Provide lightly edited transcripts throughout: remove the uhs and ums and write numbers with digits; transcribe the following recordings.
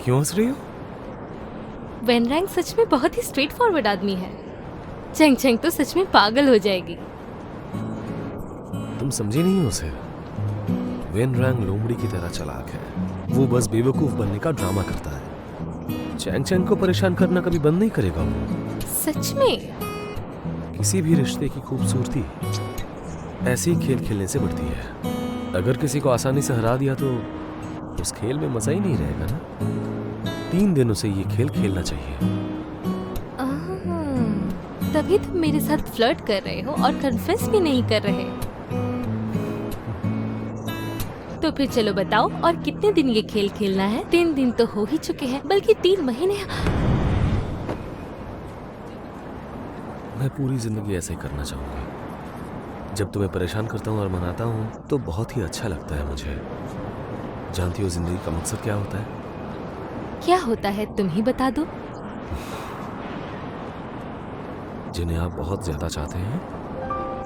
क्यों हंस रही हो? वेन रैंग सच में बहुत ही स्ट्रेट फॉरवर्ड आदमी है। चेंग चेंग तो सच में पागल हो जाएगी। तुम समझी नहीं हो उसे। वेन रैंग लोमड़ी की तरह चालाक है। वो बस बेवकूफ बनने का ड्रामा करता है। चैंग चैंग को परेशान करना कभी बंद नहीं करेगा वो। सच में? किसी भी रिश्ते की खूबसूरती ऐसे ही खेल खेलने से बढ़ती है। अगर किसी को आसानी से हरा दिया तो उस खेल में मजा ही नहीं रहेगा ना। 3 दिन उसे ये खेल खेलना चाहिए। तभी तुम मेरे साथ फ्लर्ट कर रहे हो और कन्फेस भी नहीं कर रहे। तो फिर चलो बताओ, और कितने दिन ये खेल खेलना है? 3 दिन तो हो ही चुके हैं, बल्कि 3 महीने। मैं पूरी जिंदगी ऐसे ही करना चाहूंगा। जब तुम्हें परेशान करता हूँ और मनाता हूँ तो बहुत ही अच्छा लगता है मुझे। जानती हो जिंदगी का मकसद क्या होता है? क्या होता है, तुम ही बता दो। जिन्हें आप बहुत ज्यादा चाहते हैं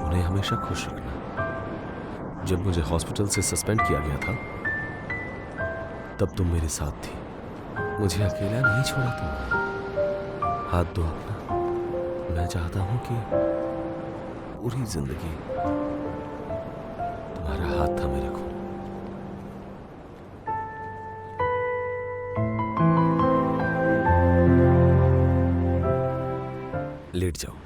उन्हें हमेशा खुश रखना। जब मुझे हॉस्पिटल से सस्पेंड किया गया था तब तुम मेरे साथ थी। मुझे अकेला नहीं छोड़ा तुमने। हाथ दो अपना। मैं चाहता हूं कि पूरी जिंदगी तुम्हारा हाथ थामे रखूं। लेट जाओ।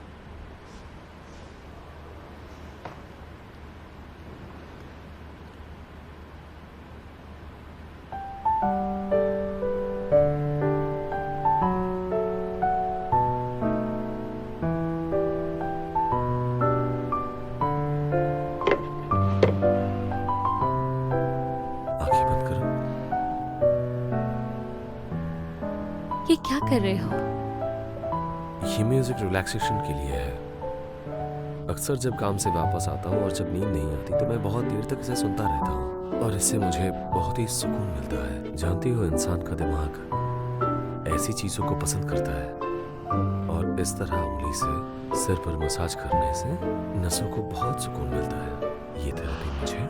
ये क्या कर रहे हो? ये म्यूजिक रिलैक्सेशन के लिए है। अक्सर जब काम से वापस आता हूँ और जब नींद नहीं आती तो मैं बहुत देर तक इसे सुनता रहता हूँ और इससे मुझे बहुत ही सुकून मिलता है। जानती हो इंसान का दिमाग ऐसी चीजों को पसंद करता है और इस तरह उंगली से सिर पर मसाज करने से नसों को बहुत सुकून मिलता है। ये थेरेपी मुझे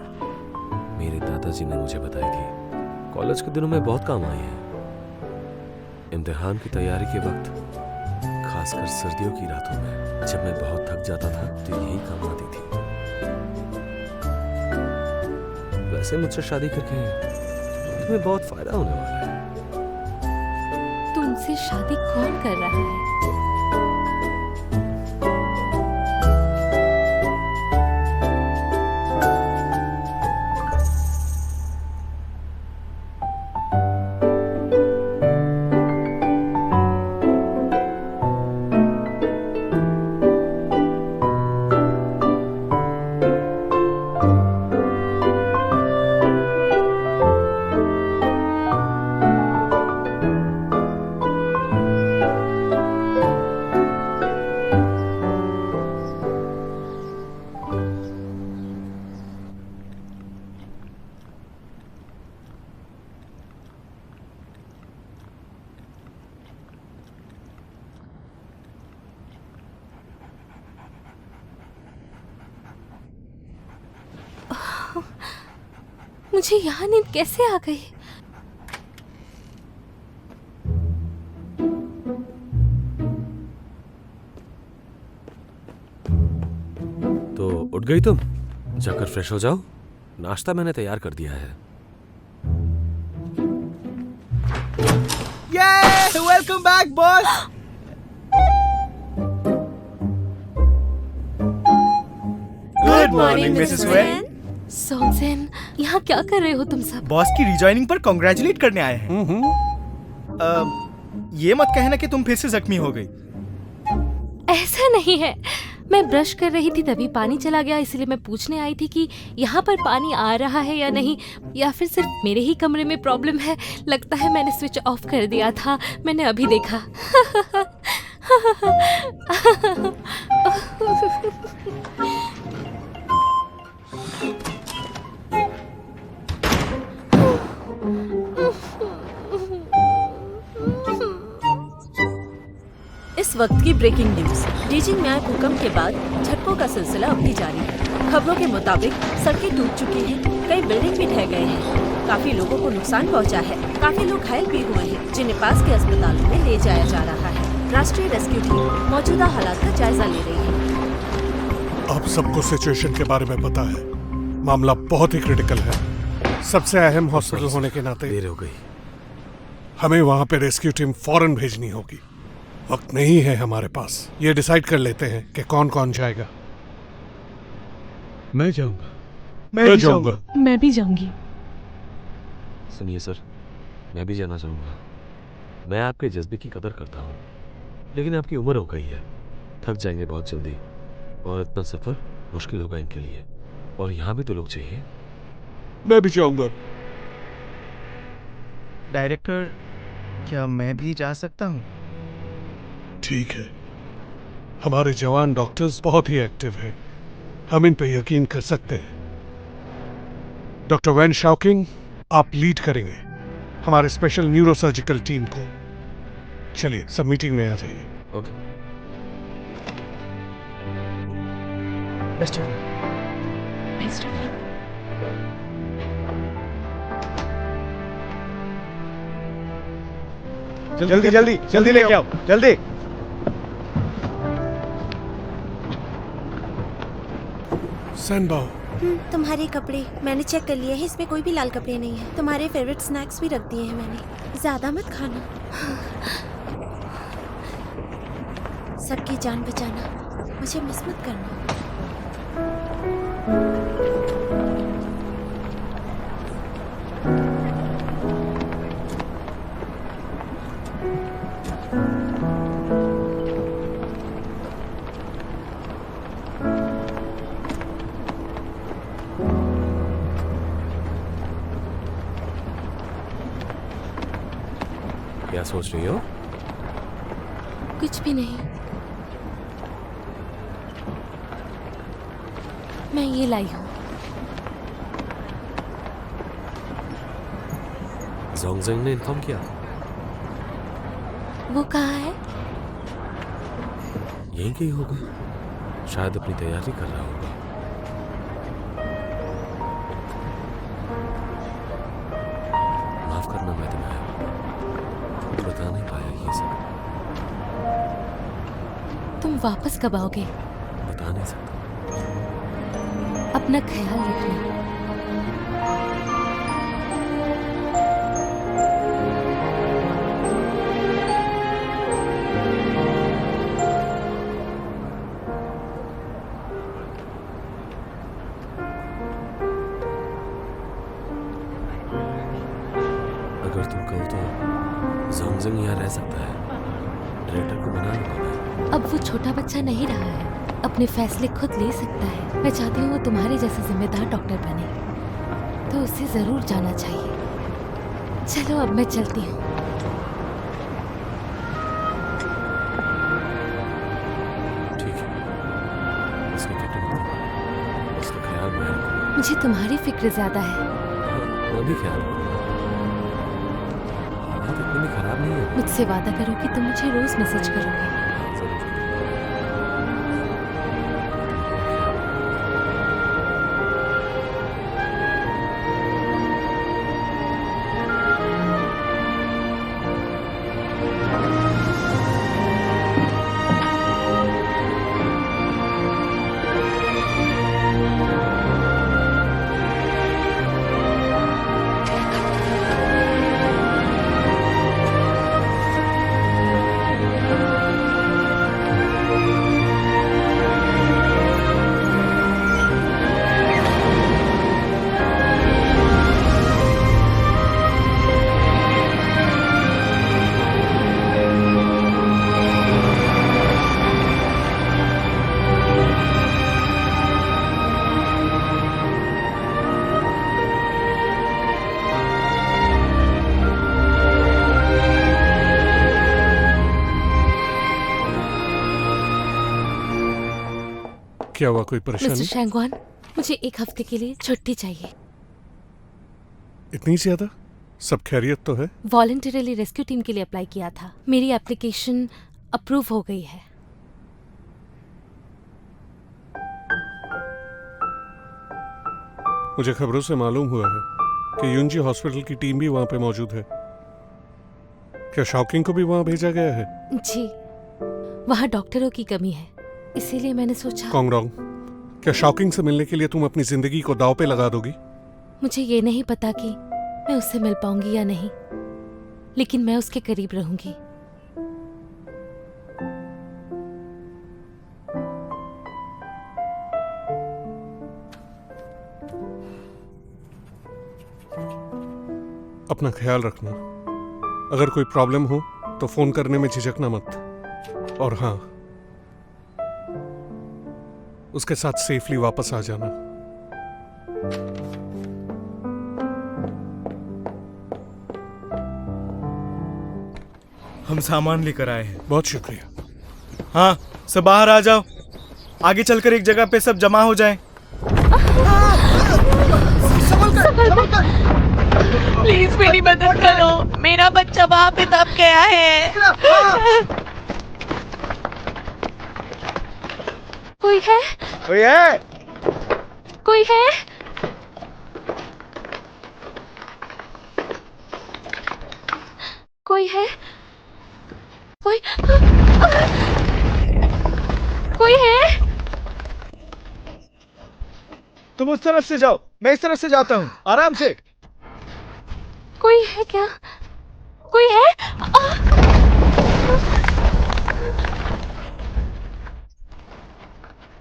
मेरे दादाजी ने मुझे बताई थी। कॉलेज के दिनों में बहुत काम आई है। इम्तिहान की तैयारी के वक्त, खासकर सर्दियों की रातों में जब मैं बहुत थक जाता था तो यही काम आती थी। वैसे मुझसे शादी करके तुम्हें बहुत फायदा होने वाला है। तुमसे शादी कौन कर रहा है? मुझे यहाँ नींद कैसे आ गई? तो उठ गई तुम? जाकर फ्रेश हो जाओ। नाश्ता मैंने तैयार कर दिया है। Welcome back boss. Good morning Mrs Wayne. सोमसेन, यहाँ क्या कर रहे हो तुम सब? बॉस की रिजॉइनिंग पर कांग्रेचुलेट करने आए हैं। ये मत कहना कि तुम फिर से जख्मी हो गई। ऐसा नहीं है, मैं ब्रश कर रही थी तभी पानी चला गया, इसलिए मैं पूछने आई थी कि यहाँ पर पानी आ रहा है या नहीं, या फिर सिर्फ मेरे ही कमरे में प्रॉब्लम है। लगता है मैंने स्विच ऑफ कर दिया था, मैंने अभी देखा। इस वक्त की ब्रेकिंग न्यूज। बीजिंग में आए भूकंप के बाद झटकों का सिलसिला अब भी जारी है। खबरों के मुताबिक सड़कें टूट चुकी हैं, कई बिल्डिंग भी ढह गए हैं। काफी लोगों को नुकसान पहुंचा है। काफी लोग घायल भी हुए हैं, जिन्हें पास के अस्पतालों में ले जाया जा रहा है। राष्ट्रीय रेस्क्यू टीम मौजूदा हालात का जायजा ले रही है। आप सबको सिचुएशन के बारे में पता है। मामला बहुत ही क्रिटिकल है। सबसे अहम हॉस्पिटल होने के नाते देर हो गई। हमें वहां पे रेस्क्यू टीम फौरन भेजनी होगी। वक्त नहीं है हमारे पास। ये डिसाइड कर लेते हैं कि कौन कौन जाएगा। मैं जाऊंगा। मैं जाऊंगा। मैं भी जाऊंगी। सुनिए सर, मैं भी जाना चाहूँगा। मैं आपके जज्बे की कदर करता हूँ, लेकिन आपकी उम्र हो गई है, थक जाएंगे बहुत जल्दी, और इतना सफ़र मुश्किल होगा इनके लिए, और यहाँ भी तो लोग चाहिए। मैं भी जाऊंगा। डायरेक्टर, क्या मैं भी जा सकता हूँ? ठीक है, हमारे जवान डॉक्टर्स बहुत ही एक्टिव हैं। हम इन पे यकीन कर सकते हैं। डॉक्टर वैन शाओकिंग, आप लीड करेंगे हमारे स्पेशल न्यूरोसर्जिकल टीम को। चलिए, सब मीटिंग में आ जाइए। ओके। बेस्ट जल्दी जल्दी जल्दी लेके आओ, जल्दी। सैनबाओ, तुम्हारे कपड़े मैंने चेक कर लिए हैं, इसमें कोई भी लाल कपड़े नहीं है। तुम्हारे फेवरेट स्नैक्स भी रख दिए हैं मैंने। ज्यादा मत खाना। सबकी जान बचाना, मुझे मिस मत करना। क्या सोच रही हो? कुछ भी नहीं। मैं ये लाई हूँ। जोंगजिंग ने इन्फॉर्म किया? वो कहाँ है? यहीं कहीं होगा, शायद अपनी तैयारी कर रहा होगा। माफ करना, मैं तुम्हें बता नहीं पाया ये सब। तुम वापस कब आओगे? बता नहीं सकता। अपना ख्याल रखना। अगर तुम कहो तो जोंगजिंग यहाँ रह सकता है। डायरेक्टर को मना लूंगा मैं। अब वो छोटा बच्चा नहीं रहा है, अपने फैसले खुद ले सकता है। मैं चाहती हूँ वो तुम्हारे जैसा जिम्मेदार डॉक्टर बने, तो उसे जरूर जाना चाहिए। चलो अब मैं चलती हूँ। ठीक है, उसकी फिक्र मत करो, उसका ख्याल मैं रखूंगा। मुझे तुम्हारी फिक्र ज्यादा है। मैं भी ख्याल रखूंगा। हालात इतनी भी खराब नहीं है। मुझसे वादा करो कि तुम मुझे रोज मैसेज करोगे। जरूर। क्या हुआ, कोई मिस्टर परेशानी? शैंगवान, मुझे एक हफ्ते के लिए छुट्टी चाहिए। इतनी ज्यादा? सब खैरियत तो है? वॉलंटरीली रेस्क्यू टीम के लिए अप्लाई किया था। मेरी एप्लीकेशन अप्रूव हो गई है। मुझे खबरों से मालूम हुआ है कि युंजी हॉस्पिटल की टीम भी वहां पे मौजूद है। क्या शॉकिंग को भी वहां भेजा गया है? जी, वहाँ डॉक्टरों की कमी है, इसीलिए मैंने सोचा। कॉन्गरोंग, क्या शॉकिंग से मिलने के लिए तुम अपनी जिंदगी को दांव पे लगा दोगी? मुझे ये नहीं पता कि मैं उससे मिल पाऊंगी या नहीं, लेकिन मैं उसके करीब रहूंगी। अपना ख्याल रखना। अगर कोई प्रॉब्लम हो तो फोन करने में झिझकना मत। और हाँ, उसके साथ सेफली वापस आ जाना। हम सामान लेकर आए हैं। बहुत शुक्रिया। हाँ, सब बाहर आ जाओ। आगे चलकर एक जगह पे सब जमा हो जाएं। प्लीज मेरी मदद करो, मेरा बच्चा वहां पे दब गया है। कोई है? कोई है? कोई है? कोई है? कोई कोई है? तुम उस तरफ से जाओ, मैं इस तरफ से जाता हूँ। आराम से। कोई है क्या? कोई है?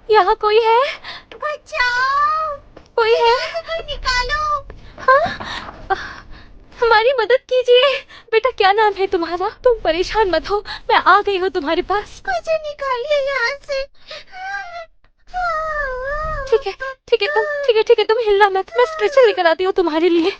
यहाँ कोई है? बचाओ! कोई है? निकालो! हाँ? हमारी मदद कीजिए। बेटा, क्या नाम है तुम्हारा? तुम परेशान मत हो, मैं आ गई हूँ तुम्हारे पास। मुझे निकालिए यहाँ से। ठीक है, ठीक है, ठीक है, तुम हिलना मत, मैं स्ट्रेचर लेकर आती हूँ तुम्हारे लिए।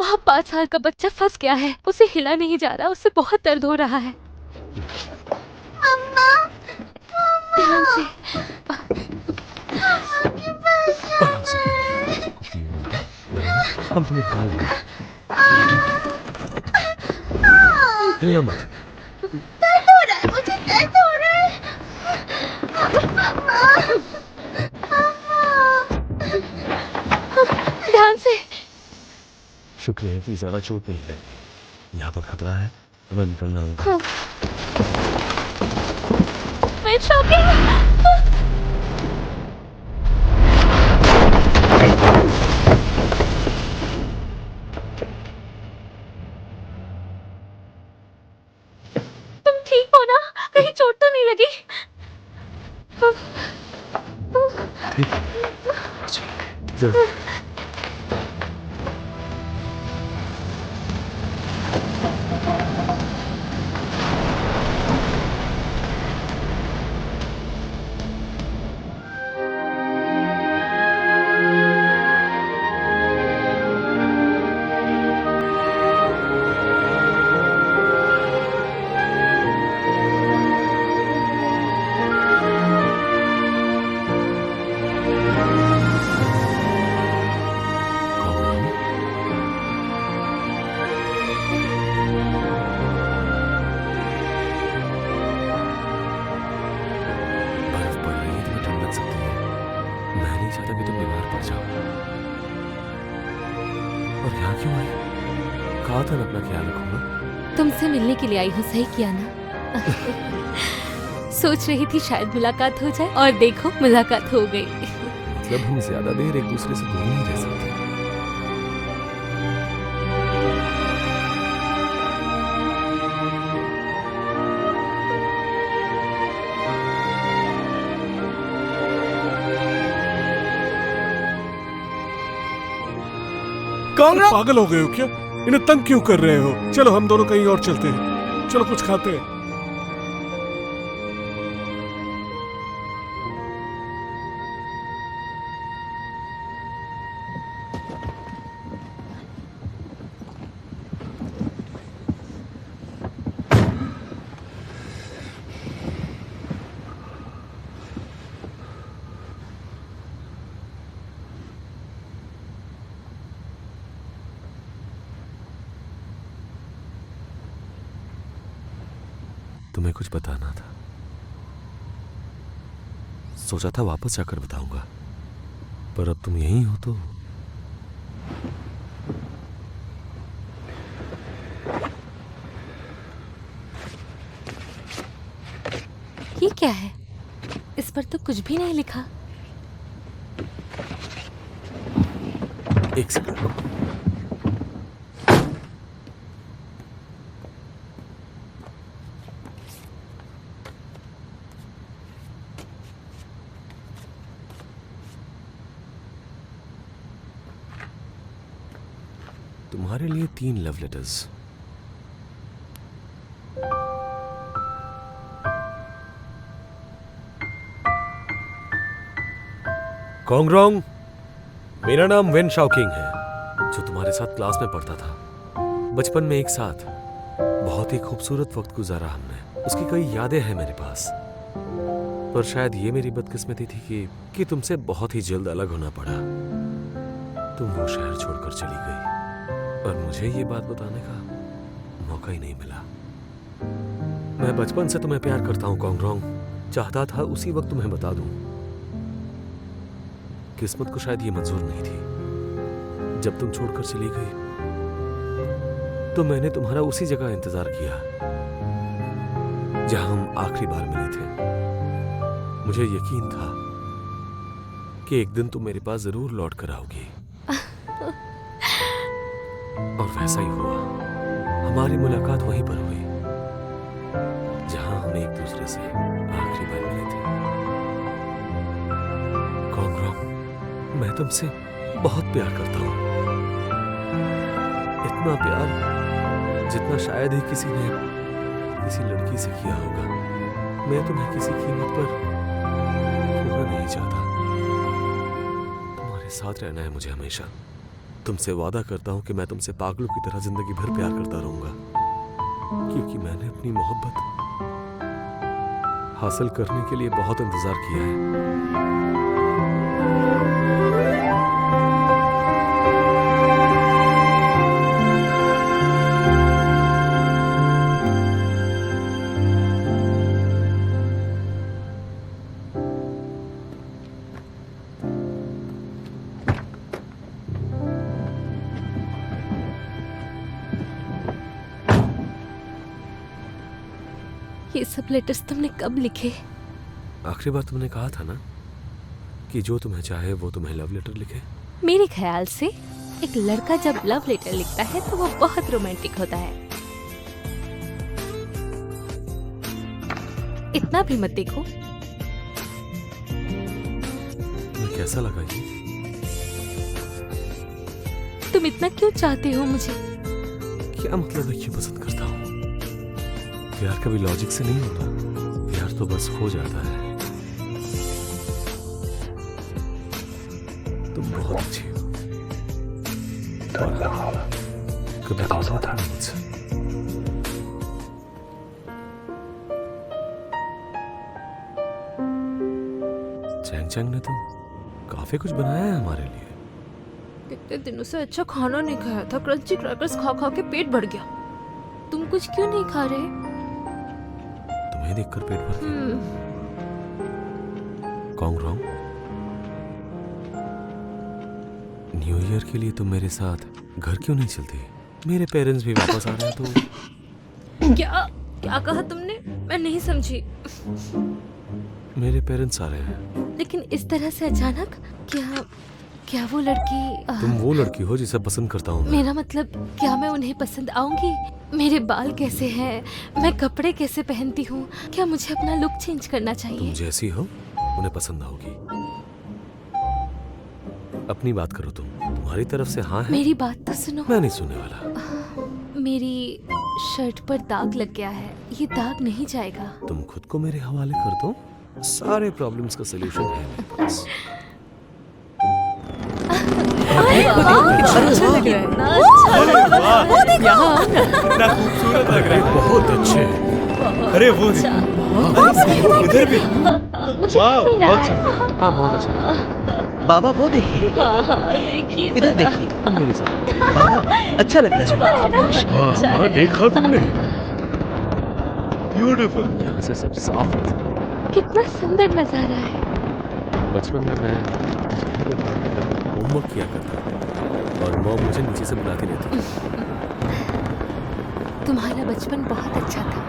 वहाँ 5 साल का बच्चा फंस गया है, उसे हिला नहीं जा रहा, उससे बहुत दर्द हो रहा है। ध्यान से। हम तुम्हें निकाल देंगे। हिलना मत। मुझे दर्द हो रहा है। ध्यान से। शुक्रिया कि ज्यादा चोट नहीं है। यहाँ पर खतरा है, मैं निकलना होगा। मैं शॉकिंग। तुम ठीक हो ना? कहीं चोट तो नहीं लगी? ठीक है। और यहाँ क्यों आई? कहा था ना अपना ख्याल रखूंगा। तुमसे मिलने के लिए आई हूँ, सही किया ना? सोच रही थी शायद मुलाकात हो जाए, और देखो मुलाकात हो गई। मतलब हम ज्यादा देर एक दूसरे से दूर नहीं रह सकते। पागल हो गए हो क्या? इन्हें तंग क्यों कर रहे हो? चलो हम दोनों कहीं और चलते हैं। चलो कुछ खाते हैं। तुम्हें कुछ बताना था। सोचा था वापस जाकर बताऊंगा, पर अब तुम यहीं हो तो ये क्या है? इस पर तो कुछ भी नहीं लिखा। एक सेकंड। तुम्हारे लिए 3 लव लेटर्स। कॉन्ग्रोंग, मेरा नाम वेन शाओकिंग है, जो तुम्हारे साथ क्लास में पढ़ता था। बचपन में एक साथ बहुत ही खूबसूरत वक्त गुजारा हमने। उसकी कई यादें हैं मेरे पास, पर शायद ये मेरी बदकिस्मती थी कि तुमसे बहुत ही जल्द अलग होना पड़ा। तुम वो शहर छोड़कर चली गई और मुझे ये बात बताने का मौका ही नहीं मिला। मैं बचपन से तुम्हें प्यार करता हूँ कॉन्ग्रोंग। चाहता था उसी वक्त तुम्हें बता दूं। किस्मत को शायद ये मंजूर नहीं थी। जब तुम छोड़कर चली गई तो मैंने तुम्हारा उसी जगह इंतजार किया जहां हम आखिरी बार मिले थे। मुझे यकीन था कि एक दिन तुम मेरे पास जरूर लौट कर आओगी। और वैसा ही हुआ। हमारी मुलाकात वहीं पर हुई जहां हम एक दूसरे से आखिरी बार मिले थे। कॉन्ग्रोंग, मैं तुमसे बहुत प्यार करता हूं। इतना प्यार जितना शायद ही किसी ने किसी लड़की से किया होगा। मैं तुम्हें किसी कीमत पर खोना नहीं चाहता। तुम्हारे साथ रहना है मुझे हमेशा। तुमसे वादा करता हूं कि मैं तुमसे पागलों की तरह जिंदगी भर प्यार करता रहूंगा, क्योंकि मैंने अपनी मोहब्बत हासिल करने के लिए बहुत इंतजार किया है। ये सब लेटर्स तुमने कब लिखे? आखिरी बार तुमने कहा था ना कि जो तुम्हें चाहे वो तुम्हें लव लेटर लिखे। मेरे ख्याल से एक लड़का जब लव लेटर लिखता है तो वो बहुत रोमांटिक होता है। इतना भी मत देखो। तुम्हें कैसा लगा ये? तुम इतना क्यों चाहते हो मुझे? क्या मतलब है क्यों पसंद करता हूँ? प्यार कभी लॉजिक से नहीं होता। प्यार तो बस हो जाता है। तुम बहुत अच्छी हो। और कभी तो था मुझसे। चैंग चैंग ने तो काफी कुछ बनाया है हमारे लिए। कितने दिनों से अच्छा खाना नहीं खाया था। क्रंची क्रैकर्स खा खा के पेट भर गया। तुम कुछ क्यों नहीं खा रहे? तुम्हें देखकर पेट भर गया। कॉन्ग्रोंग, न्यू ईयर के लिए तुम मेरे साथ घर क्यों नहीं चलती? मेरे पेरेंट्स भी वापस आ रहे हैं तो। क्या क्या कहा तुमने? मैं नहीं समझी। मेरे पेरेंट्स आ रहे हैं। लेकिन इस तरह से अचानक? क्या वो लड़की तुम वो लड़की हो जिसे पसंद करता हूँ। मेरा मतलब, क्या मैं उन्हें पसंद आऊंगी? मेरे बाल कैसे हैं? मैं कपड़े कैसे पहनती हूँ? क्या मुझे अपना लुक चेंज करना तुम चाहिए? जैसी हो उन्हें पसंद आओगी। अपनी बात करो तुम। तुम्हारी तरफ से हाँ है? मेरी बात तो सुनो। मैं नहीं सुनने वाला। मेरी शर्ट पर दाग लग गया है। ये दाग नहीं जाएगा। तुम खुद को मेरे हवाले कर दो। सारे प्रॉब्लम्स का सलूशन है मेरे पास। कितना खूबसूरत लग रहा है। बहुत अच्छे। अरे वो इधर भी। वाह, बहुत अच्छा। हाँ, बहुत अच्छा। बाबा वो देखिए, इधर देखिए मेरे साथ। बाबा अच्छा लग रहा है। वाह, देखा तुमने? ब्यूटीफुल। यहाँ से सब साफ नजर आता है। कितना सुंदर नजारा है। बचपन में मैं होमवर्क किया करता था और मॉम मुझे नीचे से बुलाती रहती थी। तुम्हारा बचपन बहुत अच्छा था।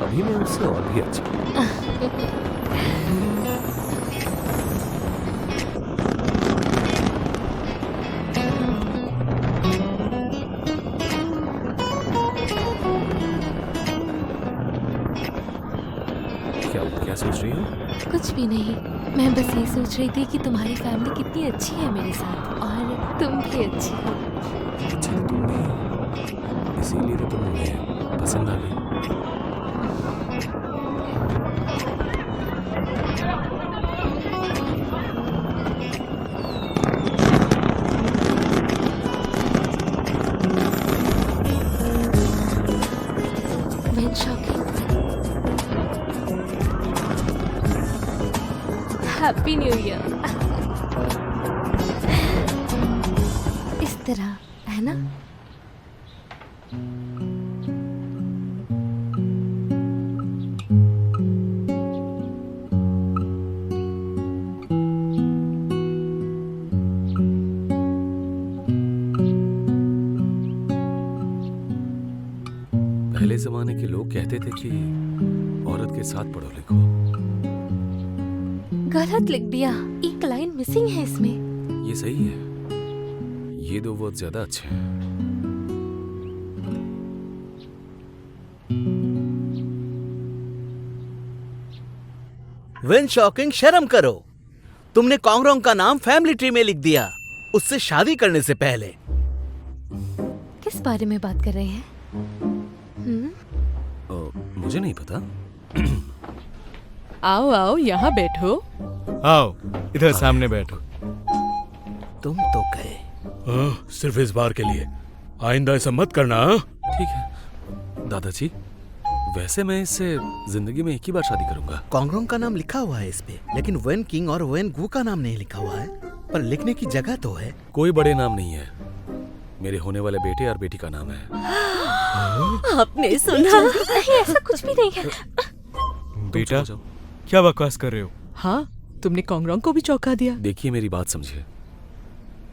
अभी मैं उससे और भी अच्छा हूँ। क्या सोच रही हो? कुछ भी नहीं, मैं बस ये सोच रही थी कि तुम्हारी फैमिली कितनी अच्छी है मेरे साथ, और तुम भी अच्छी हो। अच्छी तो तुम भी, इसीलिए तो तुम मुझे पसंद आ गई। When shocking. Happy new year. इस तरह है ना? पहले जमाने के लोग कहते थे कि औरत के साथ पढ़ो लिखो। गलत लिख दिया, एक लाइन मिसिंग है इसमें। ये सही है, ये दो वर्ड ज्यादा अच्छे हैं। वेन शॉकिंग, शर्म करो। तुमने कांगरोंग का नाम फैमिली ट्री में लिख दिया, उससे शादी करने से पहले। किस बारे में बात कर रहे हैं? मुझे नहीं पता। आओ आओ यहाँ बैठो। आओ इधर सामने बैठो। तुम तो गए। सिर्फ इस बार के लिए, आइंदा ऐसा मत करना। हाँ? ठीक है दादाजी, वैसे मैं इससे जिंदगी में एक ही बार शादी करूंगा। कांगरोंग का नाम लिखा हुआ है इस पे, लेकिन वेन किंग और वेन गु का नाम नहीं लिखा हुआ है। पर लिखने की जगह तो है। कोई बड़े नाम नहीं है, मेरे होने वाले बेटे और बेटी का नाम है। आपने सुना? नहीं, ऐसा कुछ भी नहीं है। बेटा जाओ। क्या बकवास कर रहे हो? हाँ, तुमने कांगरोंग को भी चौंका दिया। देखिए मेरी बात समझिए,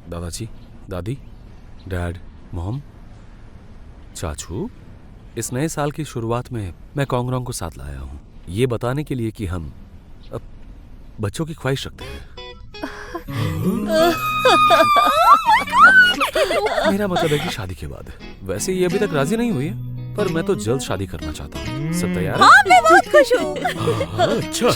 दादाजी, दादी, डैड, मॉम, चाचू, इस नए साल की शुरुआत में मैं कांगरोंग को साथ लाया हूँ, ये बताने के लिए कि हम अब बच्चों की ख्वाहिश रखते हैं। मेरा मतलब है कि शादी के बाद। वैसे ये अभी तक राजी नहीं हुई है, पर मैं तो जल्द शादी करना चाहता हूँ। सब तैयार है? मैं बहुत खुश हूँ।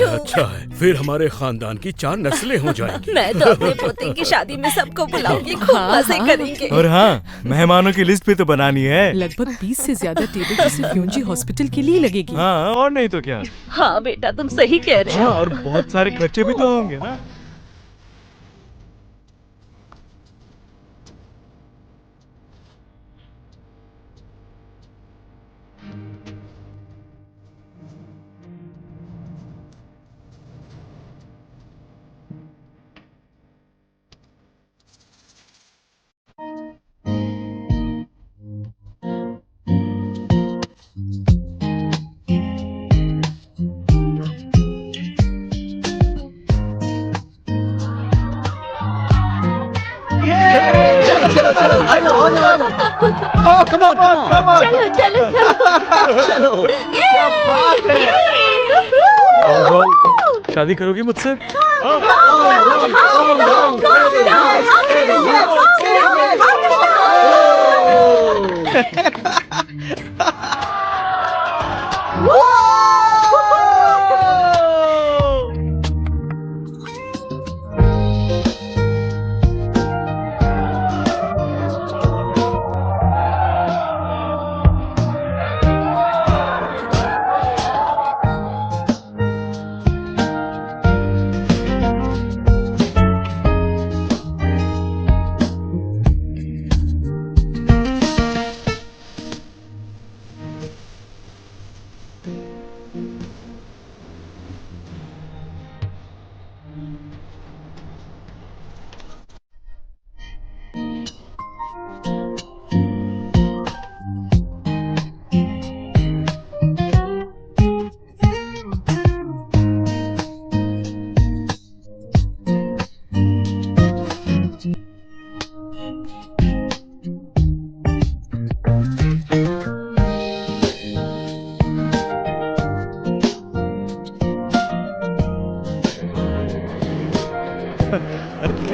अच्छा है। फिर हमारे खानदान की 4 नस्लें हो जाएंगी। मैं तो अपने पोते की शादी में सबको बुलाऊंगी, खूब मजे करेंगे। और हाँ, मेहमानों की लिस्ट भी तो बनानी है। लगभग 20 से ज्यादा टेबल तो सिर्फ यूंजी हॉस्पिटल के लिए लगेगी। हाँ, और नहीं तो क्या। हाँ बेटा, तुम सही कह रहे हो। हाँ, और बहुत सारे खर्चे भी तो होंगे ना। शादी करोगी मुझसे?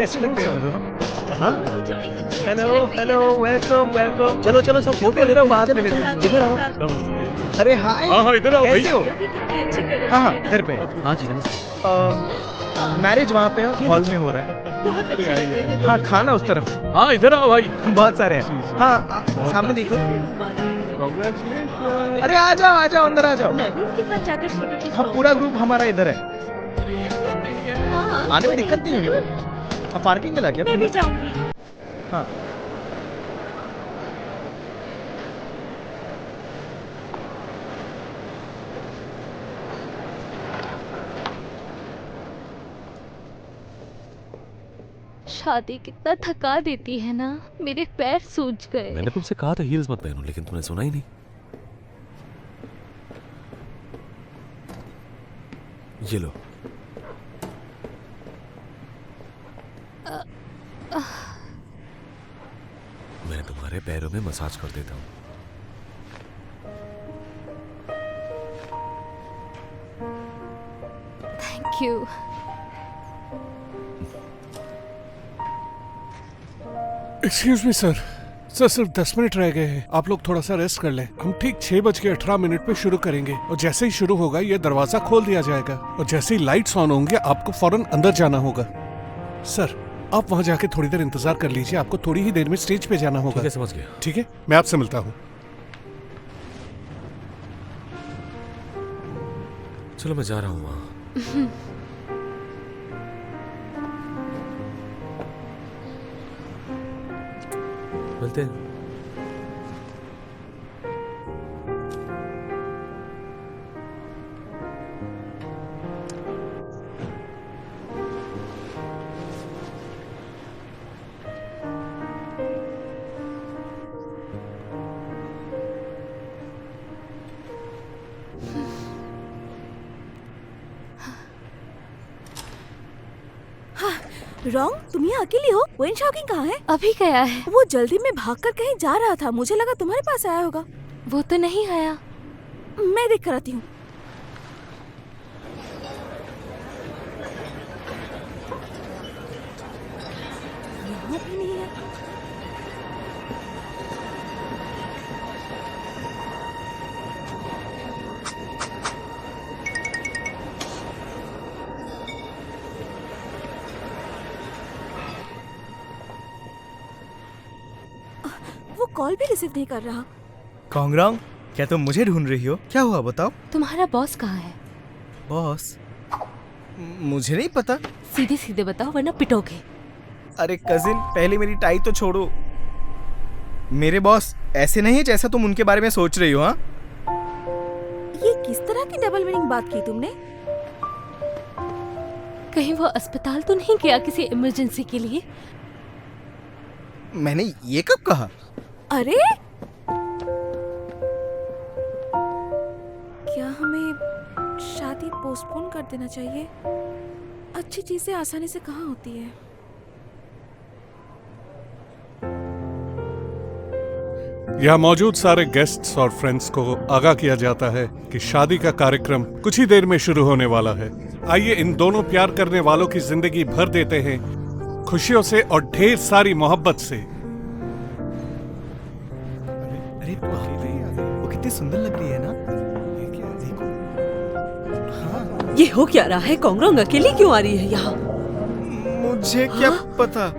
कैसे लगते हो? हाँ? Hello hello welcome welcome. चलो चलो सब फोटो ले रहा हूँ बाहर में, इधर आओ। अरे हाय। हाँ इधर आओ भाई। कैसे हो? हाँ इधर पे। हाँ जी नमस्ते। मैरिज वहाँ पे हॉल में हो रहा है। हाँ खाना उस तरफ। हाँ इधर आओ भाई। बहुत सारे हैं। हाँ सामने देखो। अरे आ जाओ अंदर आ जाओ। हाँ पूरा ग्रुप हमारा इधर है। आने में दिक्कत नहीं होगी। पार्किंग में लगे। हाँ शादी कितना थका देती है ना, मेरे पैर सूज गए। मैंने तुमसे कहा था हील्स मत पहनो, लेकिन तुमने सुना ही नहीं। ये लो। मैं तुम्हारे पैरों में मसाज कर देता हूँ। Thank you. Excuse me sir, सिर्फ 10 मिनट रह गए हैं। आप लोग थोड़ा सा रेस्ट कर लें। हम ठीक 6:18 पे शुरू करेंगे और जैसे ही शुरू होगा ये दरवाजा खोल दिया जाएगा और जैसे ही लाइट्स ऑन होंगे आपको फौरन अंदर जाना होगा। सर आप वहाँ जाके थोड़ी देर इंतजार कर लीजिए, आपको थोड़ी ही देर में स्टेज पे जाना होगा। ठीक है, समझ गया। ठीक है, मैं आपसे मिलता हूँ। चलो मैं जा रहा हूँ वहाँ। मिलते हैं। रॉन्ग, तुम यहाँ अकेली हो? वेन शॉकिंग कहाँ है? अभी गया है। वो जल्दी में भागकर कहीं जा रहा था, मुझे लगा तुम्हारे पास आया होगा। वो तो नहीं आया। मैं देख कर आती हूँ। यहाँ भी नहीं है। वो कॉल भी रिसीव नहीं कर रहा। कांगरांग, क्या तुम मुझे ढूंढ रही हो? क्या हुआ बताओ। तुम्हारा बॉस कहाँ है? बॉस? मुझे नहीं पता। सीधे सीधे बताओ वरना पिटोगे। अरे कजिन, पहले मेरी टाई तो छोड़ो। मेरे बॉस ऐसे नहीं है जैसा तुम उनके बारे में सोच रही हो। हाँ, ये किस तरह की डबल मीनिंग बात की तुमने? कहीं वो अस्पताल तो नहीं गया किसी इमरजेंसी के लिए? मैंने ये कब कहा? अरे क्या हमें शादी पोस्टपोन कर देना चाहिए? अच्छी चीजें आसानी से कहाँ होती है। यहाँ मौजूद सारे गेस्ट्स और फ्रेंड्स को आगाह किया जाता है कि शादी का कार्यक्रम कुछ ही देर में शुरू होने वाला है। आइए इन दोनों प्यार करने वालों की जिंदगी भर देते हैं खुशियों से और ढेर सारी मोहब्बत से। अरे वो कितनी सुंदर लग रही है ना। ये क्या देखो। हाँ, ये हो क्या रहा है? कांगरांग अकेली क्यों आ रही है यहाँ? मुझे क्या पता।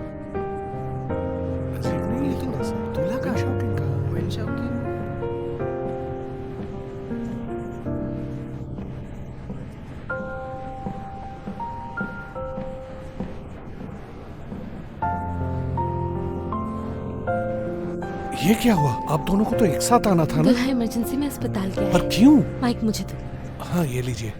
ये क्या हुआ? आप दोनों को तो एक साथ आना था ना? दूल्हा इमरजेंसी में अस्पताल गया पर है। क्यों? माइक मुझे दो। हाँ ये लीजिए।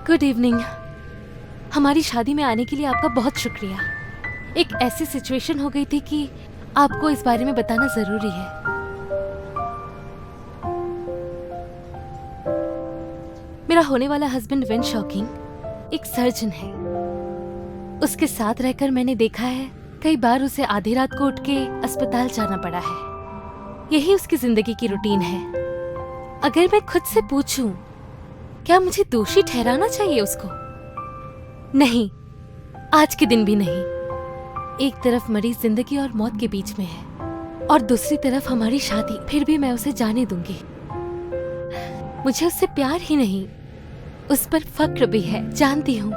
Good evening. हमारी शादी में आने के लिए आपका बहुत शुक्रिया। एक ऐसी सिचुएशन हो गई थी कि आपको इस बारे में बताना जरूरी है। मेरा होने वाला हस्बैंड वेन शॉकिंग एक सर्जन है। उसके साथ रहकर मैंने देखा है कई बार उसे आधी रात को उठ के अस्पताल जाना पड़ा है। यही उसकी जिंदगी की रूटीन है। अगर मैं खुद से पूछूं, क्या मुझे दोषी ठहराना चाहिए उसको? नहीं, आज के दिन भी नहीं। एक तरफ मरीज जिंदगी और मौत के बीच में है और दूसरी तरफ हमारी शादी। फिर भी मैं उसे जाने दूंगी। मुझे उससे प्यार ही नहीं, उस पर फक्र भी है। जानती हूँ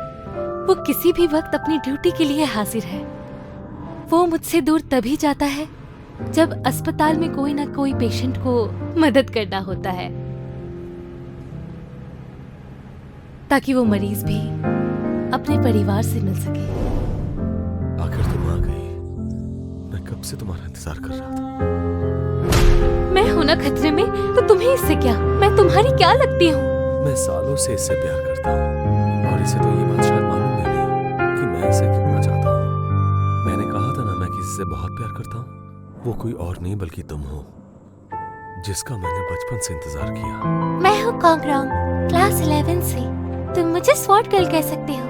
वो किसी भी वक्त अपनी ड्यूटी के लिए हाजिर है। वो मुझसे दूर तभी जाता है जब अस्पताल में कोई ना कोई पेशेंट को मदद करना होता है, ताकि वो मरीज भी अपने परिवार से मिल सके। आखिर तुम आ गई। मैं कब से तुम्हारा इंतजार कर रहा था। मैं हूं ना खतरे में, तो तुम्हें इससे क्या? मैं तुम्हारी क्या लगती हूँ? मैं सालों से इससे प्यार करता हूँ और इसे तो ये बात शायद मालूम भी नहीं कि मैं इसे कितना चाहता हूँ। मैंने कहा था ना, मैं किसी से बहुत प्यार करता हूँ। वो कोई और नहीं बल्कि तुम हो, जिसका मैंने बचपन से इंतजार किया। मैं हूँ कॉन्ग्रांग, क्लास 11 से। तुम मुझे स्वॉर्ड गर्ल कह सकते हो।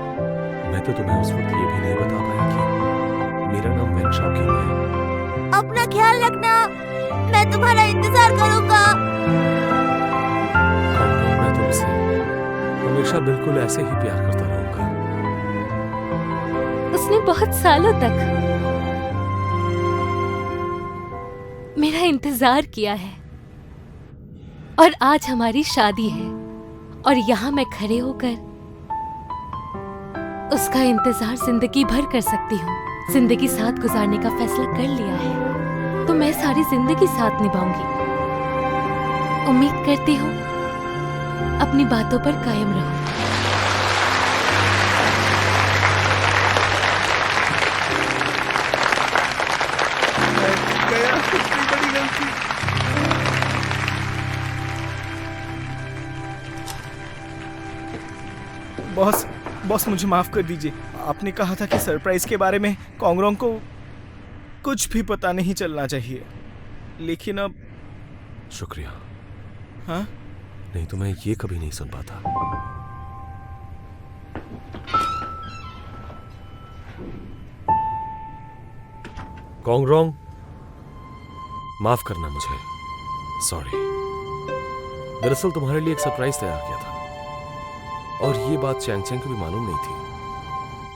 मैं तो तुम्हें उस वक्त ये भी नहीं बता पाया कि मेरा नाम वेन शाओकिंग है। अपना ख्याल रखना, मैं तुम्हारा इंतजार करूंगा। मैं तुमसे हमेशा बिल्कुल ऐसे ही प्यार करता रहूंगा। उसने बहुत सालों तक मेरा इंतजार किया है और आज हमारी शादी है और यहाँ मैं खड़े होकर उसका इंतजार जिंदगी भर कर सकती हूँ। जिंदगी साथ गुजारने का फैसला कर लिया है तो मैं सारी जिंदगी साथ निभाऊंगी। उम्मीद करती हूँ अपनी बातों पर कायम रहो। गया, कितनी बड़ी गलती। बॉस बॉस मुझे माफ कर दीजिए। आपने कहा था कि सरप्राइज के बारे में कॉन्ग्रोंग को कुछ भी पता नहीं चलना चाहिए, लेकिन अब शुक्रिया। हाँ, नहीं तो मैं ये कभी नहीं सुन पाता। कॉन्ग्रोंग, माफ करना मुझे। सॉरी। दरअसल तुम्हारे लिए एक सरप्राइज तैयार किया था और ये बात चैंग चैंग को भी मालूम नहीं थी,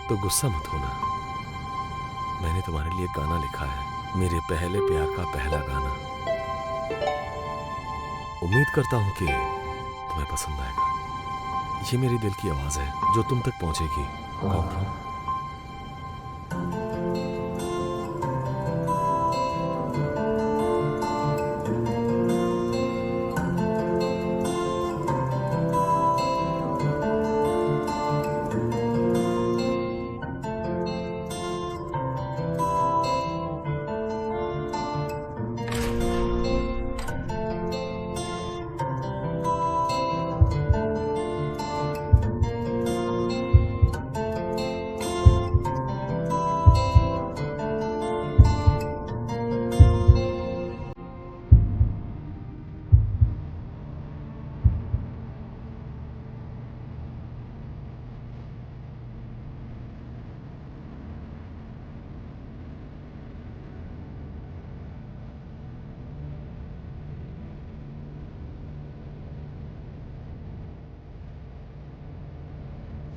तो गुस्सा मत होना। मैंने तुम्हारे लिए एक गाना लिखा है, मेरे पहले प्यार का पहला गाना। उम्मीद करता हूं कि तुम्हें पसंद आएगा। ये मेरी दिल की आवाज है जो तुम तक पहुंचेगी। कॉन्ग्रोंग।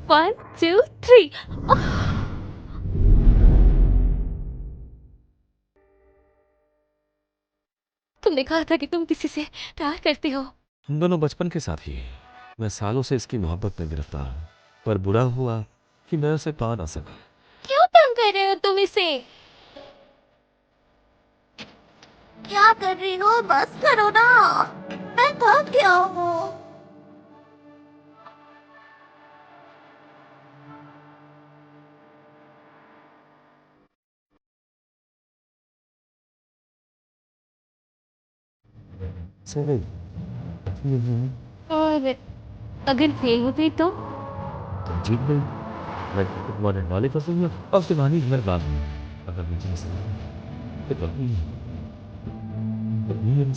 One, two, three. तुमने कहा था कि तुम किसी से प्यार करते हो। हम दोनों बचपन के साथी हैं। मैं सालों से इसकी मोहब्बत में गिरफ्तार हूं, पर बुरा हुआ कि मैं उसे पा ना सका। क्यों तंग कर रहे हो तुम इसे? क्या कर रही हो? बस करो ना, मैं थक गया हूँ। और अगर फेल हो गई तो? जीत गई। मैं तुम्हारे वाले पसंद है और तुम्हारी घर बात अगर मुझे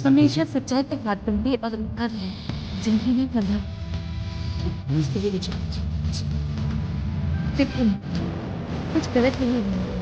हमेशा सच्चाई पे बात करती और कर है जिंदगी में करना। कुछ गलत नहीं है।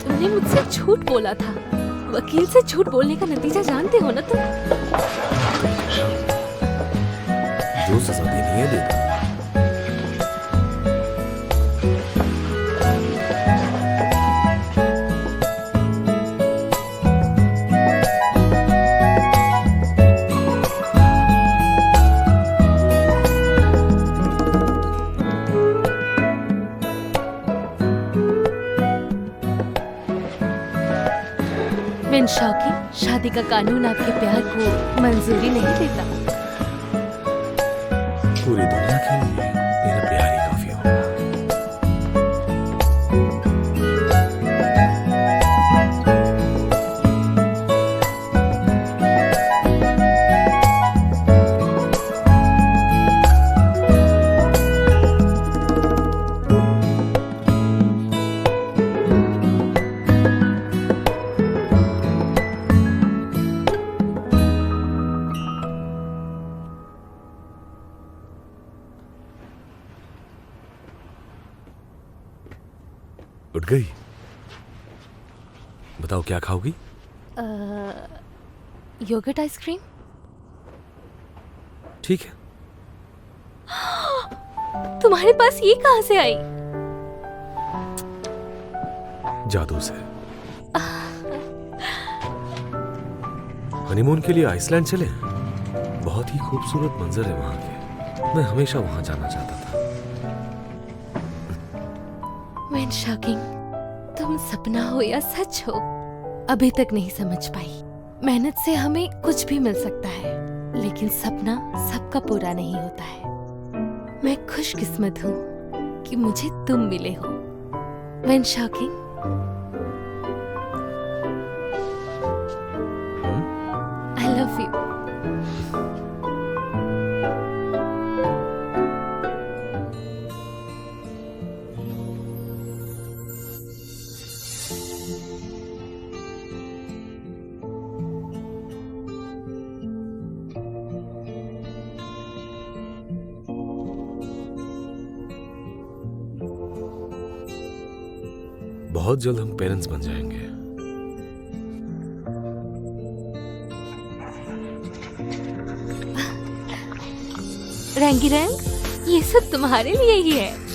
तुमने मुझसे झूठ बोला था। वकील से झूठ बोलने का नतीजा जानते हो ना तुम? जो सजा देनी है दे दो। व्हेन शॉकिंग, शादी का कानून आपके प्यार को मंजूरी नहीं देता। पूरी दुनिया के लिए मेरा प्यार ही काफी होगा। उठ गई? बताओ क्या खाओगी? Yogurt ice cream. ठीक है। तुम्हारे पास ये कहाँ से आई? जादू से। हनीमून के लिए आइसलैंड चले? बहुत ही खूबसूरत मंजर है वहां के। मैं हमेशा वहां जाना चाहता था। व्हेन शॉकिंग, तुम सपना हो या सच हो, अभी तक नहीं समझ पाई। मेहनत से हमें कुछ भी मिल सकता है, लेकिन सपना सबका पूरा नहीं होता है। मैं खुशकिस्मत हूँ कि मुझे तुम मिले हो। When shocking, I love you. बहुत जल्द हम पेरेंट्स बन जाएंगे। रंगी रंग, ये सब तुम्हारे लिए ही है।